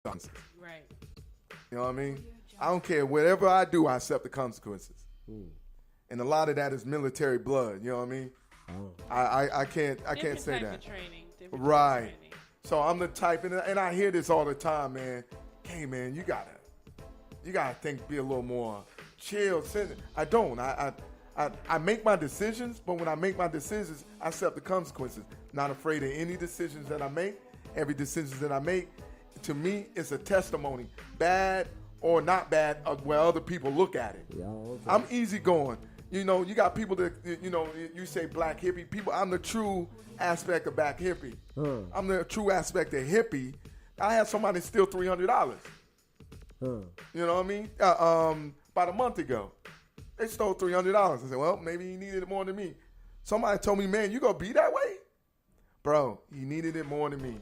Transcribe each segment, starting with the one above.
Right. You know what I mean? I don't care. Whatever I do, I accept the consequences. And a lot of that is military blood. You know what I mean? I can't say Different type that. of training. Different type of Right. training. So I'm the type, and I hear this all the time, man. Hey, man, you gotta think, be a little more chill. I don't. I make my decisions, but when I make my decisions, I accept the consequences. Not afraid of any decisions that I make. Every decision that I make, to me, is a testimony, bad or not bad, of where other people look at it. Yeah, okay. I'm easygoing. You know, you got people that, you know, you say black hippie. People, I'm the true aspect of black hippie. I'm the true aspect of hippie. I had somebody steal $300. You know what I mean? About a month ago. They stole $300. I said, well, maybe he needed it more than me. Somebody told me, man, you gonna be that way? Bro, he needed it more than me.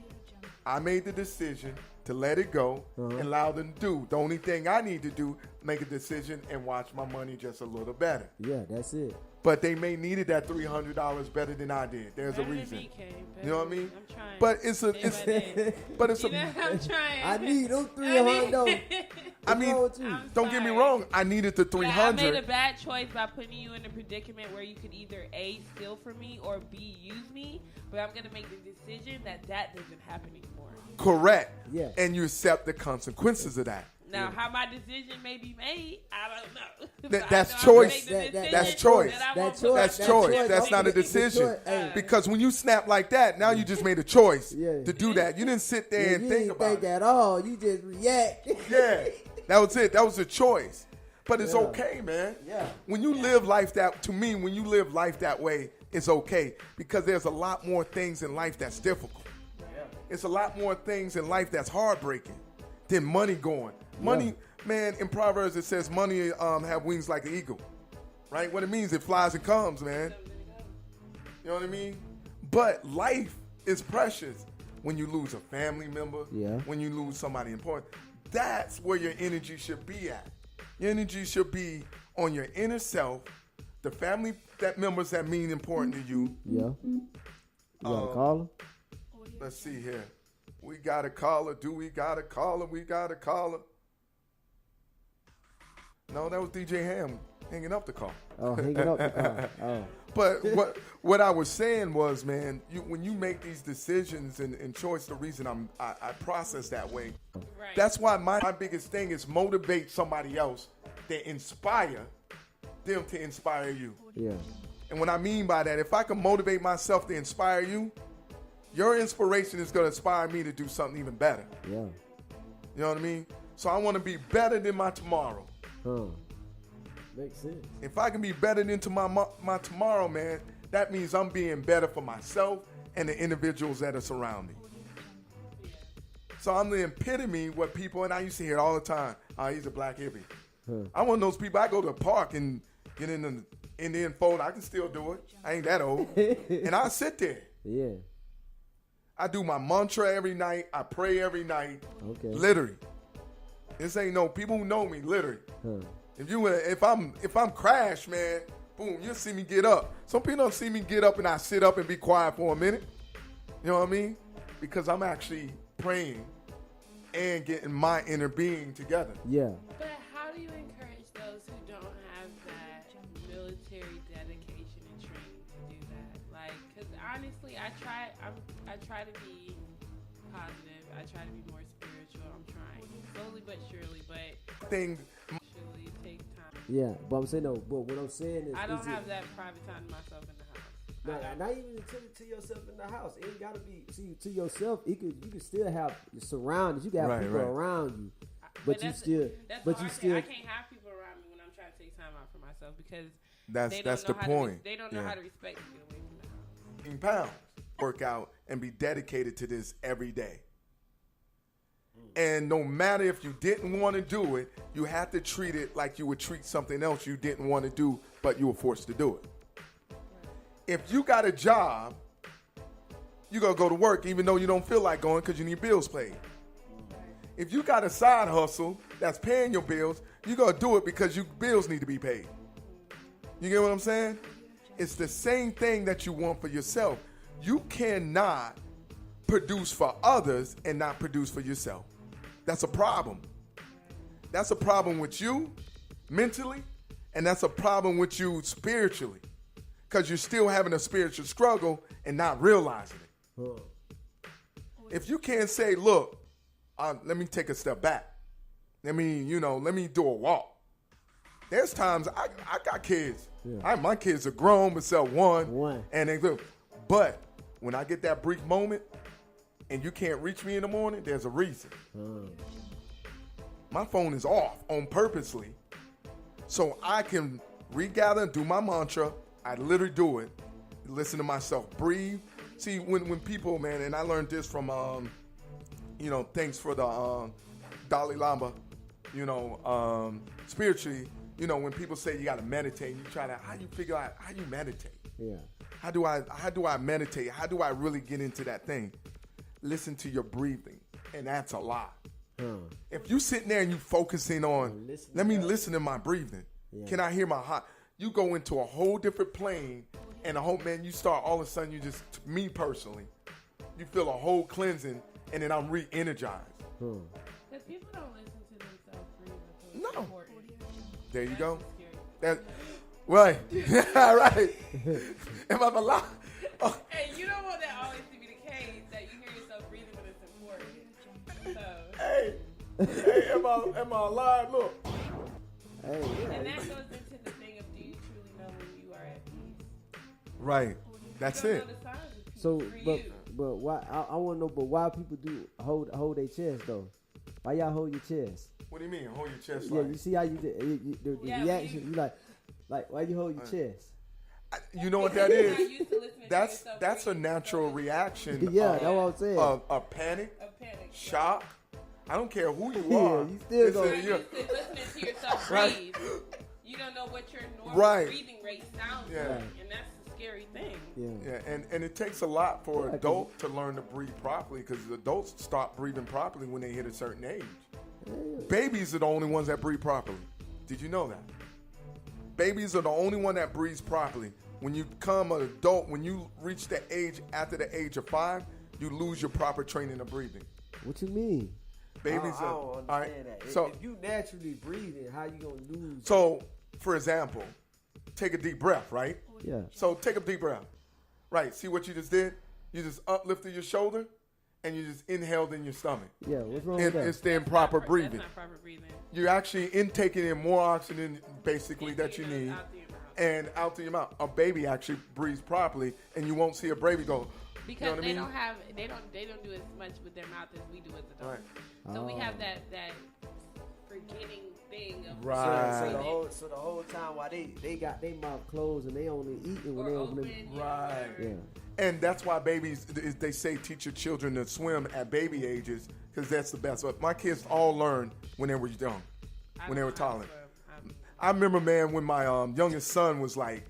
I made the decision to let it go and allow them to do. The only thing I need to do, make a decision and watch my money just a little better. Yeah, that's it. But they may needed that $300 better than I did. There's Better a than reason. me, Kay. You know what I mean? I'm trying. But it's a, Day it's, by day. but it's You know, a. I'm trying. I need them 300 though. I mean, I'm don't get me sorry. wrong. I needed the Yeah, I made 300. a bad choice by putting you in a predicament where you could either A, steal from me, or B, use me. But I'm going to make the decision that doesn't happen anymore. Correct. Yeah. And you accept the consequences of that. Now, how my decision may be made, I don't know. That- But I that's know I'm gonna choice. make the That's decision choice. that I That won't choice. put That's myself choice. in. That's not a Okay, decision. choice. Hey. Because when you snap like that, now you just made a choice Yeah. to do that. You didn't sit there Yeah, and you think didn't about think it. at all. You just react. Yeah, that was it. That was a choice. But it's Yeah. okay, man. Yeah. When you live life when you live life that way, it's okay. Because there's a lot more things in life that's difficult. It's a lot more things in life that's heartbreaking than money going. Money, man, in Proverbs it says money have wings like an eagle. Right? What it means, it flies and comes, man. You know what I mean? But life is precious when you lose a family member, Yeah. when you lose somebody important. That's where your energy should be at. Your energy should be on your inner self, the family members that mean important to you. Yeah. You gotta call him? Let's see here. We got a caller. Do we got a caller? We got a caller. No, that was DJ Ham hanging up the call. Oh, hanging up the call. Oh. But what I was saying was, man, when you make these decisions and choice, the reason I process that way, Right. that's why my biggest thing is motivate somebody else to inspire them to inspire you. Yeah. And what I mean by that, if I can motivate myself to inspire you, your inspiration is going to inspire me to do something even better. Yeah. You know what I mean? So I want to be better than my tomorrow. Makes sense. If I can be better than my tomorrow, man, that means I'm being better for myself and the individuals that are surrounding me. So I'm the epitome what people, and I used to hear it all the time, oh, he's a black hippie. I'm one of those people, I go to a park and get in the Indian fold. I can still do it. I ain't that old. And I sit there. Yeah. I do my mantra every night. I pray every night. Okay. Literally. This ain't no people who know me, literally. Huh. If I'm crashed, man, boom, you'll see me get up. Some people don't see me get up and I sit up and be quiet for a minute. You know what I mean? Because I'm actually praying and getting my inner being together. Yeah. But how do you encourage those who don't have that military dedication and training to do that? Like, because honestly, I try to be positive. I try to be more spiritual. I'm trying slowly but surely, but Thing, actually take time. Yeah. But I'm saying no. But what I'm saying is, I don't is have that private time to myself in the house. Not even to yourself in the house. It ain't gotta be to yourself. You can still have your surroundings. You can have Right, people right. around you, but you that's still, that's but the you hard thing. still. I can't have people around me when I'm trying to take time out for myself because they don't that's know the how point. they don't know Yeah. how to respect to get away from the house. Pounds. Work out and be dedicated to this every day. And no matter if you didn't want to do it, you have to treat it like you would treat something else you didn't want to do, but you were forced to do it. If you got a job, you're going to go to work even though you don't feel like going because you need bills paid. If you got a side hustle that's paying your bills, you're going to do it because your bills need to be paid. You get what I'm saying? It's the same thing that you want for yourself. You cannot produce for others and not produce for yourself. That's a problem. That's a problem with you mentally, and that's a problem with you spiritually, because you're still having a spiritual struggle and not realizing it. Huh. If you can't say, look, let me take a step back. Let me do a walk. There's times I got kids. Yeah. My kids are grown, but still One. and they do. But when I get that brief moment and you can't reach me in the morning, there's a reason. My phone is off on purposely so I can regather and do my mantra. I literally do it. Listen to myself. Breathe. See, when people, man, and I learned this from, thanks for the Dalai Lama, spiritually, when people say you got to meditate, you try to, how you figure out how you meditate? Yeah. How do I meditate? How do I really get into that thing? Listen to your breathing, and that's a lot. If you sitting there and you focusing on, let me listen to my breathing. Yeah. Can I hear my heart? You go into a whole different plane, and you start all of a sudden, me personally, you feel a whole cleansing, and then I'm re-energized. Because people don't listen to themselves breathe. No. Important. There you go. Scary. That, right. Right. Am I alive? Oh. Hey, you don't want that always to be the case, that you hear yourself breathing when it's important. So. Hey, am I alive? Look. Hey, yeah. And that goes into the thing of, do you truly know when you are at peace? Right. That's You don't it. know the signs of peace So, for but you. why? I want to know. But why people do hold their chest though? Why y'all hold your chest? What do you mean? Hold your chest Yeah, like? you see how the Yeah, reaction. you- You like why you hold your chest? You know what that You're is? not used to listening to That's yourself a breathe, natural so reaction. Yeah, of, that's what I'm saying. of panic, a panic. shock. I don't care who you Yeah, are. you still It's gonna- a- You're yeah. used to listening to yourself Right. breathe. You don't know what your normal Right. breathing rate sounds Yeah. like, and that's the scary thing. Yeah. Yeah, and it takes a lot for Yeah, 'cause- adults to learn to breathe properly, because adults start breathing properly when they hit a certain age. Babies are the only ones that breathe properly. Did you know that? Babies are the only one that breathes properly. When you become an adult, when you reach the age after the age of 5, you lose your proper training of breathing. What you mean? Babies I are don't all understand right. that. So If you naturally breathing, how you gonna lose? So, for example, take a deep breath, right? Yeah. So take a deep breath. Right. See what you just did? You just uplifted your shoulder and you just inhaled in your stomach. Yeah. What's wrong with that? It's the improper That's breathing. not proper breathing. You're actually intaking in more oxygen, basically, that you Taking need, those out through your mouth. and out through your mouth. A baby actually breathes properly, and you won't see a baby go. Because you know what they I mean? don't have they don't do as much with their mouth as we do as adults. Right. So we Oh. have that forgetting thing of Right. So the whole time while they got their mouth closed and they only eating when or they open. open. Right. Yeah. And that's why babies, they say teach your children to swim at baby ages, because that's the best. But my kids all learned when they were young, I when they don't were know how to toddling. swim. I remember, man, when my youngest son was like